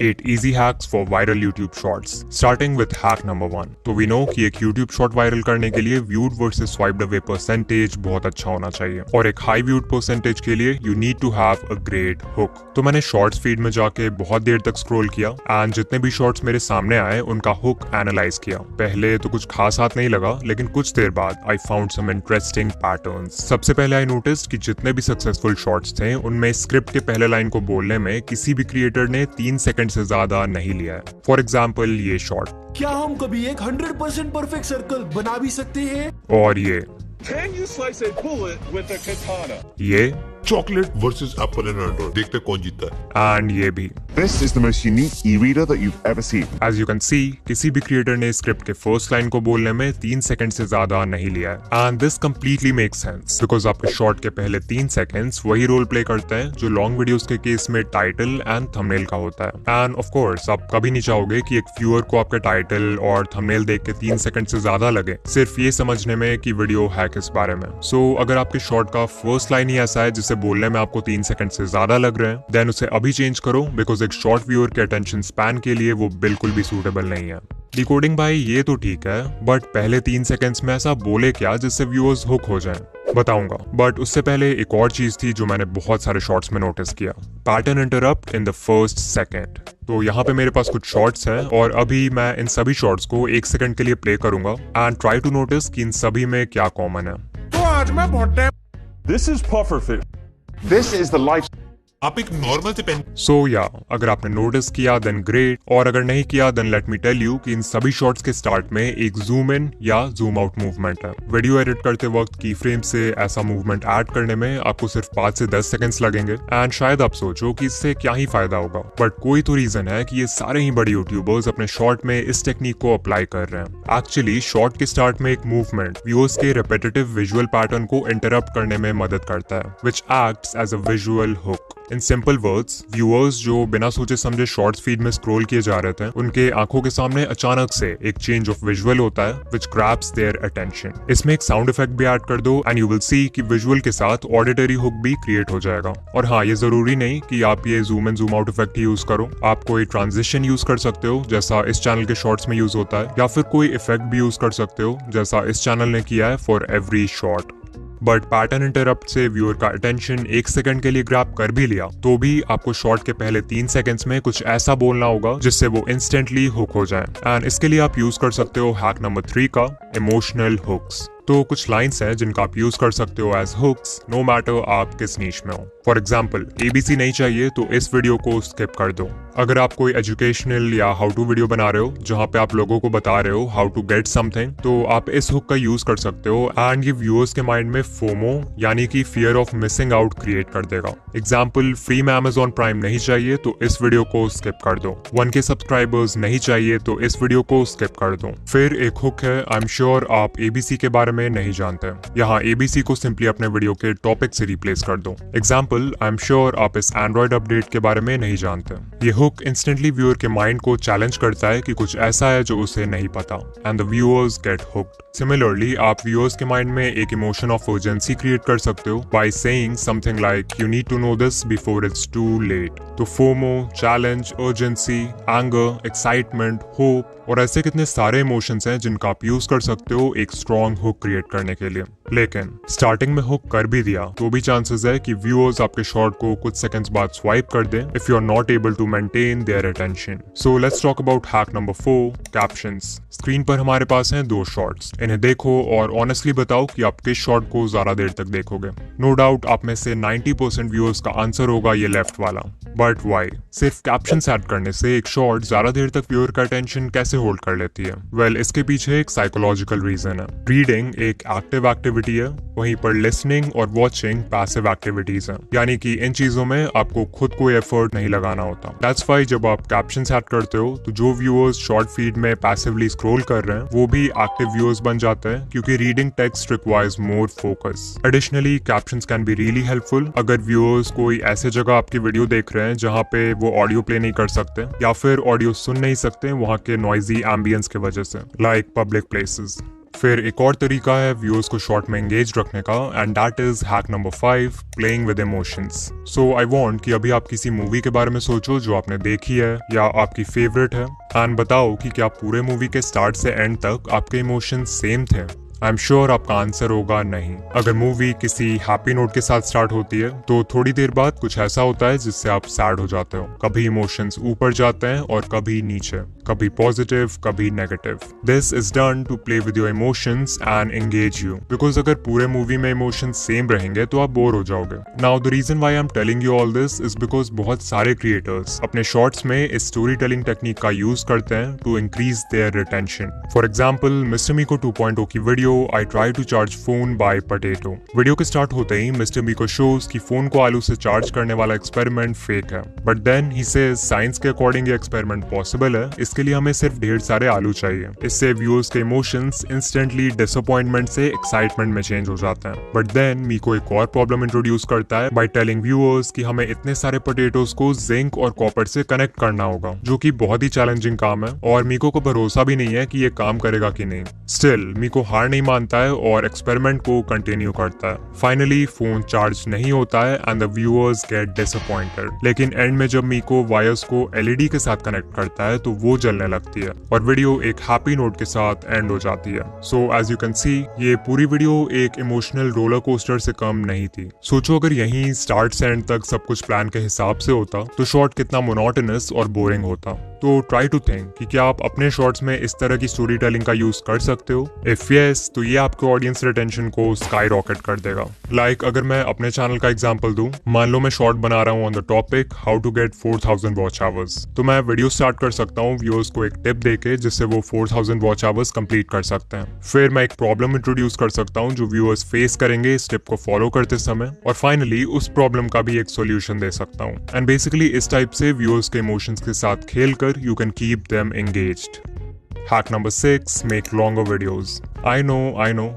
8 easy hacks for viral YouTube shorts. Starting with hack number 1. तो we know कि एक YouTube short viral करने के लिए viewed versus swiped away percentage बहुत अच्छा होना चाहिए और एक high viewed percentage के लिए you need to have a great hook. तो मैंने shorts feed में जाके बहुत देर तक scroll किया and जितने भी shorts मेरे सामने आए उनका hook analyze किया. पहले तो कुछ खास हाथ नहीं लगा लेकिन कुछ देर बाद I found some interesting patterns. सबसे पहले I noticed कि जितने भी successful shorts थे उनमें स्क्रिप्ट के पहले लाइन को बोलने में किसी भी क्रिएटर ने 3 सेकंड से ज्यादा नहीं लिया है. फॉर एग्जाम्पल ये शॉर्ट. क्या हम कभी एक 100% परफेक्ट सर्कल बना भी सकते हैं? और ये. Can you slice a bullet with a katana? ये. Chocolate versus Apple and Android, देखते कौन जीतता है. एंड ये भी. This is the most unique e-reader that you've ever seen. As you can see, किसी भी क्रिएटर ने स्क्रिप्ट के फर्स्ट लाइन को बोलने में 3 सेकंड से ज्यादा नहीं लिया है. And this completely makes sense because आपके शॉर्ट के पहले 3 सेकंड्स वही रोल प्ले करते हैं जो लॉन्ग वीडियोस के केस में टाइटल एंड थंबनेल का होता है. एंड ऑफ कोर्स आप कभी नहीं चाहोगे कि एक व्यूअर को आपके टाइटल और थंबनेल देख के 3 सेकंड से ज्यादा लगे सिर्फ ये समझने में कि वीडियो है किस बारे में. सो अगर आपके शॉर्ट का फर्स्ट लाइन ही ऐसा है जिसे बोलने में आपको 3 सेकंड से ज्यादा लग रहे हैं देन उसे अभी चेंज करो बिकॉज एक शॉर्ट व्यूअर के अटेंशन स्पैन के लिए वो बिल्कुल भी सूटेबल नहीं है. डिकोडिंग भाई ये तो ठीक है बट पहले 3 सेकंड्स में ऐसा बोले क्या जिससे व्यूअर्स हुक हो जाएं? बताऊंगा बट उससे पहले एक और चीज थी जो मैंने बहुत सारे शॉर्ट्स में नोटिस किया. Pattern interrupt in the first second. तो यहाँ पे मेरे पास कुछ शॉर्ट्स हैं और अभी मैं इन सभी शॉर्ट्स को 1 सेकंड के लिए प्ले करूंगा एंड ट्राई टू नोटिस कि इन सभी में क्या कॉमन है. तो आज मैं बहुत This is pufferfish. This is the life. आप एक नॉर्मल से पेन. सो या अगर आपने नोटिस किया देन ग्रेट और अगर नहीं किया then let me tell you कि इन सभी शॉट्स के स्टार्ट में एक जूम इन या जूम आउट मूवमेंट है. वीडियो एडिट करते वक्त की फ्रेम से ऐसा मूवमेंट ऐड करने में आपको सिर्फ 5 से 10 सेकंड्स लगेंगे एंड शायद आप सोचो कि इससे क्या ही फायदा होगा बट कोई तो रीजन है कि ये सारे ही बड़े यूट्यूबर्स अपने शॉर्ट में इस टेक्निक को अप्लाई कर रहे हैं. एक्चुअली शॉर्ट के स्टार्ट में एक मूवमेंट व्यूअर्स के रिपीटेटिव विजुअल पैटर्न को इंटरप्ट करने में मदद करता है which acts as a visual hook. In simple words viewers जो बिना सोचे समझे शॉर्ट्स फीड में स्क्रॉल किए जा रहे थे उनके आंखों के सामने अचानक से एक चेंज ऑफ विजुअल होता है व्हिच ग्रैब्स देयर अटेंशन. इसमें एक साउंड इफेक्ट भी ऐड कर दो एंड यू विल सी कि विजुअल के साथ ऑडिटरी हुक भी क्रिएट हो जाएगा. और हाँ ये जरूरी नहीं कि आप ये zoom in zoom out effect he use करो. आप कोई ट्रांजिशन यूज कर सकते हो जैसा इस चैनल के शॉर्ट्स में यूज होता है या फिर कोई इफेक्ट भी यूज कर सकते हो जैसा इस चैनल ने किया है for every short. But pattern interrupt से व्यूअर का अटेंशन 1 सेकंड के लिए ग्रैब कर भी लिया तो भी आपको शॉर्ट के पहले 3 सेकंड्स में कुछ ऐसा बोलना होगा जिससे वो इंस्टेंटली हुक हो जाए. एंड इसके लिए आप यूज कर सकते हो हैक नंबर 3 का इमोशनल हुक्स. तो कुछ लाइंस हैं जिनका आप यूज कर सकते हो एज हुक्स नो मैटर आप किस नीश में हो. फॉर एग्जाम्पल ABC नहीं चाहिए तो इस वीडियो को स्किप कर दो. अगर आप कोई एजुकेशनल या हाउ टू वीडियो बना रहे हो जहाँ पे आप लोगों को बता रहे हो हाउ टू गेट समथिंग तो आप इस हुक का यूज कर सकते हो एंड ये व्यूअर्स के माइंड में फोमो यानी कि fear of missing out create कर देगा. एग्जाम्पल फ्री में Amazon प्राइम नहीं चाहिए तो इस वीडियो को स्किप कर दो. 1K सब्सक्राइबर्स नहीं चाहिए तो इस वीडियो को स्किप कर दो. फिर एक हुक है आई एम श्योर आप ABC के बारे में नहीं जानते. यहाँ ABC को सिंपली अपने वीडियो के टॉपिक से रिप्लेस कर दो. एग्जाम्पल आई एम श्योर आप इस एंड्रॉइड अपडेट के बारे में नहीं जानते. ये हुक इंस्टेंटली व्यूअर के माइंड को चैलेंज करता है कि कुछ ऐसा है जो उसे नहीं पता and the viewers get hooked. Similarly आप व्यूअर्स के माइंड में एक इमोशन ऑफ अर्जेंसी क्रिएट कर सकते हो by saying something like you need to know this before it's too late. तो FOMO, challenge, urgency, anger, excitement, hope और ऐसे कितने सारे इमोशंस हैं जिनका आप यूज कर सकते हो एक स्ट्रॉन्ग हुक क्रिएट करने के लिए. लेकिन स्टार्टिंग में हुक कर भी दिया तो भी चांसेस है कि व्यूअर्स आपके शॉर्ट को कुछ सेकंड्स बाद स्वाइप कर दें if you are not able to maintain their attention. So let's talk about hack number 4 captions. Screen पर हमारे पास हैं 2 शॉर्ट्स. इन्हें देखो और ऑनेस्टली बताओ कि आप किस शॉर्ट को ज्यादा देर तक देखोगे. नो डाउट आप में से 90% व्यूअर्स का आंसर होगा ये लेफ्ट वाला. But why? सिर्फ कैप्शंस ऐड करने से एक शॉर्ट ज्यादा देर तक व्यूअर का अटेंशन कैसे होल्ड कर लेती है? वेल इसके पीछे एक साइकोलॉजिकल रीजन है. रीडिंग एक एक्टिव एक्टिविटी है वहीं पर लिसनिंग और वॉचिंग पैसिव एक्टिविटीज हैं. यानी कि इन चीजों में आपको खुद कोई एफर्ट नहीं लगाना होता. दैट्स व्हाई जब आप कैप्शंस ऐड करते हो तो जो व्यूअर्स शॉर्ट फीड में पैसिवली स्क्रॉल कर रहे हैं वो भी एक्टिव व्यूअर्स बन जाते हैं क्योंकि reading text requires more focus. Additionally captions can be really helpful अगर व्यूअर्स कोई ऐसे जगह आपकी वीडियो देख रहे हैं जहाँ पे वो ऑडियो प्ले नहीं कर सकते या फिर ऑडियो सुन नहीं सकते वहाँ के नॉइजी एम्बियंस की वजह से लाइक पब्लिक प्लेसेस. फिर एक और तरीका है व्यूअर्स को शॉर्ट में एंगेज रखने का, and that is hack number 5, playing with emotions. So I want कि अभी आप किसी मूवी के बारे में सोचो जो आपने देखी है या आपकी फेवरेट है, एंड बताओ कि क्या पूरे मूवी के स्टार्ट से एंड तक आपके इमोशंस सेम थे। आई एम श्योर आपका आंसर होगा नहीं। अगर मूवी किसी हैप्पी नोट के साथ स्टार्ट होती है तो थोड़ी देर बाद कुछ ऐसा होता है जिससे आप सैड हो जाते हो। कभी इमोशंस ऊपर जाते हैं और कभी नीचे, कभी पॉजिटिव कभी negative. This is done to play with your emotions and engage you, because अगर पूरे मूवी में इमोशंस सेम रहेंगे तो आप बोर हो जाओगे। Now the reason why I am telling you all this is because बहुत सारे क्रिएटर्स अपने शॉर्ट्स में इस स्टोरी टेलिंग टेक्निक का यूज करते हैं to increase their retention. For example, mister Meeko 2.0 की video I try to charge phone by potato। Video के स्टार्ट होते ही मिस्टर मीको शोज कि फोन को आलू से चार्ज करने वाला एक्सपेरिमेंट फेक है, but then he says science के अकॉर्डिंग ये एक्सपेरिमेंट पॉसिबल है, इसके लिए हमें सिर्फ ढेर सारे आलू चाहिए। इससे व्यूअर्स के इमोशंस इंस्टेंटली डिसअपॉइंटमेंट से एक्साइटमेंट में चेंज हो जाते हैं। बट देन मीको एक और प्रॉब्लम इंट्रोड्यूस करता है बाय टेलिंग व्यूअर्स कि हमें इतने सारे पोटेटोज को जिंक और कॉपर से कनेक्ट करना होगा, जो कि बहुत ही चैलेंजिंग काम है और मीको को भरोसा भी नहीं है कि ये काम करेगा कि नहीं। स्टिल मीको हार नहीं मानता है और एक्सपेरिमेंट को कंटिन्यू करता है। फाइनली फोन चार्ज नहीं होता है and the viewers get disappointed. लेकिन एंड में जब मीको वायर्स को एलईडी के साथ कनेक्ट करता है तो वो जलने लगती है और वीडियो एक हैप्पी नोट के साथ एंड हो जाती है। So as you can see, ये पूरी वीडियो एक इमोशनल रोलर कोस्टर से कम नहीं थी। सोचो अगर यहीं स्टार्ट से एंड तक सब कुछ प्लान के हिसाब से होता तो शॉर्ट कितना मोनोटोनस और बोरिंग होता। तो ट्राई टू थिंक कि क्या आप अपने शॉर्ट्स में इस तरह की स्टोरी टेलिंग का यूज कर सकते हो। इफ यस, तो ये आपके ऑडियंस रिटेंशन को स्काई रॉकेट कर देगा। लाइक अगर मैं अपने चैनल का एग्जांपल दूं, मान लो मैं शॉर्ट बना रहा हूं on the topic how to get 4000 watch hours, तो मैं वीडियो स्टार्ट कर सकता हूं व्यूअर्स को एक टिप देके जिससे वो 4000 वॉच आवर्स कंप्लीट कर सकते हैं। फिर मैं एक प्रॉब्लम इंट्रोड्यूस कर सकता हूं जो व्यूअर्स फेस करेंगे इस टिप को फॉलो करते समय, और फाइनली उस प्रॉब्लम का भी एक सोल्यूशन दे सकता हूं। एंड बेसिकली इस टाइप से व्यूअर्स के इमोशंस के साथ खेलकर you can keep them engaged। Hack number 6, make longer videos। I know,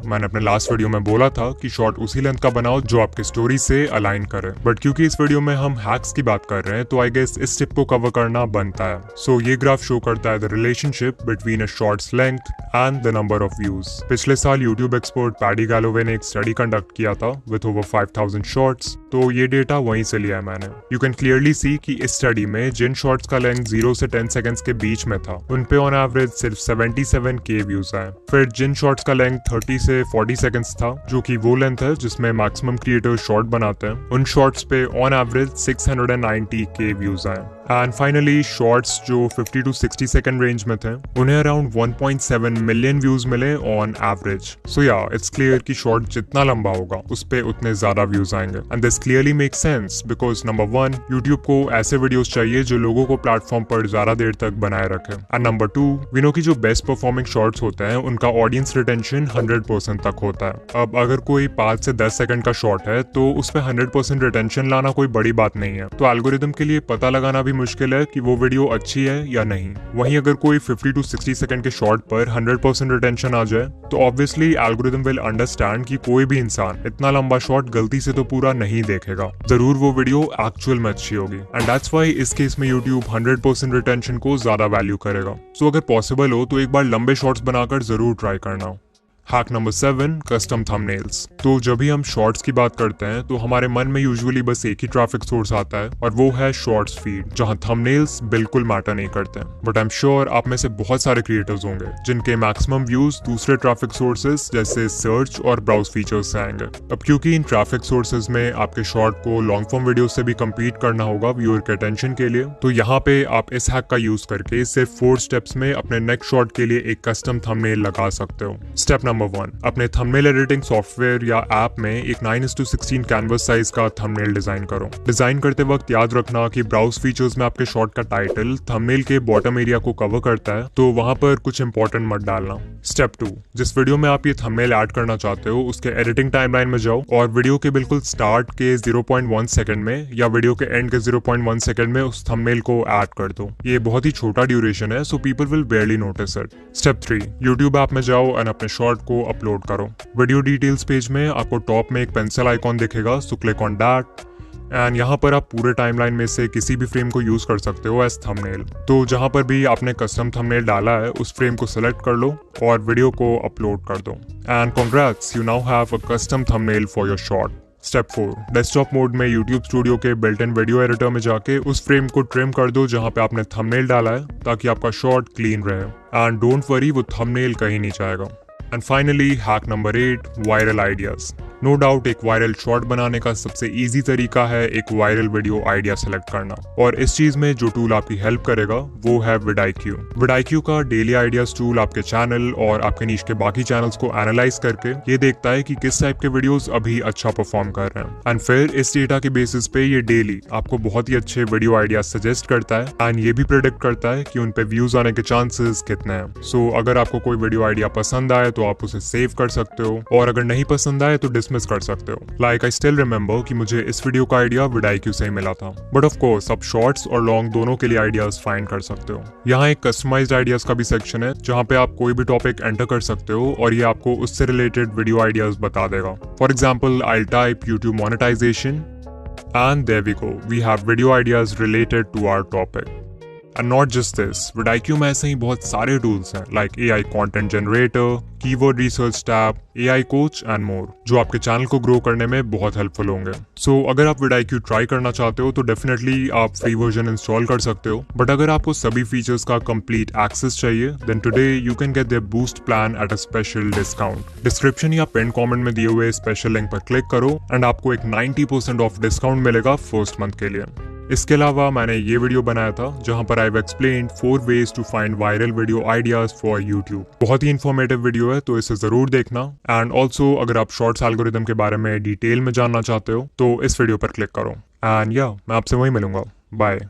मैंने अपने लास्ट वीडियो में बोला था कि शॉर्ट उसी लेंथ का बनाओ जो आपके स्टोरी से अलाइन करे, बट क्योंकि इस वीडियो में हम हैक्स की बात कर रहे हैं तो आई गेस इस टिप को कवर करना बनता है। सो ये ग्राफ शो करता है the relationship between a shorts length and the number of views. पिछले साल यूट्यूब एक्सपर्ट पैडी गैलोवे ने एक स्टडी कंडक्ट किया था विद ओवर 5000 शॉर्ट्स, तो ये डेटा वहीं से लिया है मैंने। यू कैन क्लियरली सी कि इस स्टडी में जिन शॉर्ट्स का लेंथ 0 से 10 सेकंड्स के बीच में था उन पे ऑन एवरेज सिर्फ 77K व्यूज आए। फिर जिन शॉर्ट्स का लेंथ 30 से 40 सेकंड्स था, जो कि वो लेंथ है जिसमें मैक्सिमम क्रिएटर्स शॉर्ट बनाते हैं, उन शॉर्ट्स पे ऑन एवरेज 690K व्यूज आए। एंड फाइनली शॉर्ट्स जो 50 to 60 सेकंड रेंज में थे उन्हें अराउंड 1.7 मिलियन व्यूज मिले ऑन एवरेज। सो या इट्स क्लियर कि शॉर्ट जितना लंबा होगा उस पे उतने ज्यादा व्यूज आएंगे। And this clearly make sense because number 1, YouTube को ऐसे वीडियोस चाहिए जो लोगों को प्लेटफॉर्म पर ज्यादा देर तक बनाए रखे, एंड नंबर 2, वी नो कि जो बेस्ट परफॉर्मिंग शॉर्ट्स होते हैं उनका ऑडियंस रिटेंशन 100% तक होता है। अब अगर कोई 5 से 10 सेकंड का शॉर्ट है तो उस पे 100% रिटेंशन लाना कोई बड़ी बात नहीं है, तो एल्गोरिदम के लिए पता लगाना भी मुश्किल है कि वो वीडियो अच्छी है या नहीं। वहीं अगर कोई 50 to 60 सेकंड के शॉर्ट पर 100% रिटेंशन आ जाए तो ऑब्वियसली एल्गोरिदम विल अंडरस्टैंड कि कोई भी इंसान इतना लंबा शॉर्ट गलती से तो पूरा नहीं देखेगा, जरूर वो वीडियो एक्चुअल में अच्छी होगी। एंड दैट्स व्हाई इस केस में यूट्यूब 100% रिटेंशन को ज्यादा वैल्यू करेगा। सो अगर पॉसिबल हो तो एक बार लंबे शॉर्ट्स बनाकर जरूर ट्राई करना। Hack number 7, custom thumbnails. तो जब भी हम शॉर्ट्स की बात करते हैं तो हमारे मन में यूजुअली बस एक ही ट्रैफिक सोर्स आता है और वो है शॉर्ट्स फीड, जहां थंबनेल्स बिल्कुल मैटर नहीं करते। बट आई एम श्योर आप में से बहुत सारे क्रिएटर्स होंगे जिनके मैक्सिमम व्यूज दूसरे ट्रैफिक सोर्सेज जैसे सर्च और ब्राउज फीचर्स से आएंगे। अब क्योंकि इन ट्रैफिक सोर्सेज में आपके शॉर्ट को लॉन्ग फॉर्म वीडियो से भी कम्पीट करना होगा व्यूअर के अटेंशन के लिए, तो यहाँ पे आप इस हैक का यूज करके सिर्फ 4 स्टेप्स में अपने नेक्स्ट शॉर्ट के लिए एक कस्टम थंबनेल लगा सकते हो। स्टेप नंबर 1, अपने थंबनेल एडिटिंग सॉफ्टवेयर या ऐप में एक 9:16 कैनवस साइज का थंबनेल डिजाइन करो। डिजाइन करते वक्त याद रखना कि ब्राउज फीचर्स में आपके शॉर्ट का टाइटल थंबनेल के बॉटम एरिया को कवर करता है, तो वहां पर कुछ इंपॉर्टेंट मत डालना। स्टेप 2, जिस वीडियो में आप ये थंबनेल ऐड करना चाहते हो उसके एडिटिंग टाइमलाइन में जाओ और वीडियो के बिल्कुल स्टार्ट के 0.1 सेकंड में या वीडियो के एंड के 0.1 सेकंड में उस थंबनेल को ऐड कर दो। ये बहुत ही छोटा ड्यूरेशन है, so people will बेयरली notice it. Step 3, YouTube app में जाओ और अपने शॉर्ट को अपलोड करो। वीडियो डिटेल्स पेज में आपको टॉप में एक पेंसिल आइकॉन दिखेगा, so click on that and यहाँ पर आप पूरे टाइमलाइन में से किसी भी फ्रेम को यूज कर सकते हो एज थंबनेल। तो जहाँ पर भी आपने कस्टम थंबनेल डाला है उस फ्रेम को सिलेक्ट कर लो और वीडियो को अपलोड कर दो। And congrats, you now have a custom thumbnail for your short. Step 4, desktop mode में YouTube स्टूडियो के बिल्ट इन वीडियो एडिटर में जाके उस फ्रेम को ट्रिम कर दो जहाँ पे आपने थंबनेल डाला है, ताकि आपका शॉट क्लीन रहे। एंड डोंट वरी, वो थंबनेल कहीं नहीं जाएगा। And finally hack number 8, viral ideas. No doubt एक वायरल शॉट बनाने का सबसे इजी तरीका है एक वायरल वीडियो आइडिया सेलेक्ट करना, और इस चीज में जो टूल आपकी हेल्प करेगा वो है vidIQ। vidIQ का डेली आइडियाज टूल आपके चैनल और आपके नीश के बाकी चैनल्स को एनालाइज करके ये देखता है कि किस टाइप के वीडियोस अभी अच्छा परफॉर्म कर रहे हैं, एंड फिर इस डेटा के बेसिस पे ये डेली आपको बहुत ही अच्छे वीडियो आइडियाज सजेस्ट करता है, एंड ये भी प्रेडिक्ट करता है कि उन पे व्यूज आने के चांसेस कितने हैं। सो अगर आपको कोई वीडियो आइडिया पसंद आए तो आप उसे सेव कर सकते हो, और अगर नहीं पसंद आए तो डिसमिस कर सकते हो। लाइक आई स्टिल रिमेंबर कि मुझे इस वीडियो का आइडिया vidIQ से ही मिला था, बट ऑफ कोर्स आप शॉर्ट्स और लॉन्ग दोनों के लिए आइडियाज फाइंड कर सकते हो। यहाँ एक कस्टमाइज्ड आइडियाज का भी सेक्शन है जहाँ पे आप कोई भी टॉपिक एंटर कर सकते हो और ये आपको उससे रिलेटेड वीडियो आइडियाज बता देगा। For example I type YouTube monetisation and there we go, we have video ideas related to our topic. And not just this, vidIQ में ऐसे ही बहुत सारे टूल्स हैं like AI content generator, keyword research tab, AI coach and more, जो आपके channel को grow करने में बहुत हेल्पफुल होंगे। सो अगर आप vidIQ ट्राई करना चाहते हो तो डेफिनेटली आप फ्री वर्जन इंस्टॉल कर सकते हो, बट अगर आपको सभी फीचर्स का कंप्लीट एक्सेस चाहिए then today you can get their boost plan at a special discount. Description या पिन कमेंट में दिए हुए स्पेशल लिंक पर क्लिक करो एंड आपको एक 90% ऑफ डिस्काउंट मिलेगा फर्स्ट मंथ के लिए। इसके अलावा मैंने ये वीडियो बनाया था जहां पर I have explained 4 ways to find viral video ideas for YouTube। बहुत ही इन्फॉर्मेटिव वीडियो है तो इसे जरूर देखना। एंड ऑल्सो अगर आप शॉर्ट्स एल्गोरिथम के बारे में डिटेल में जानना चाहते हो तो इस वीडियो पर क्लिक करो। एंड या मैं आपसे वहीं मिलूंगा। बाय।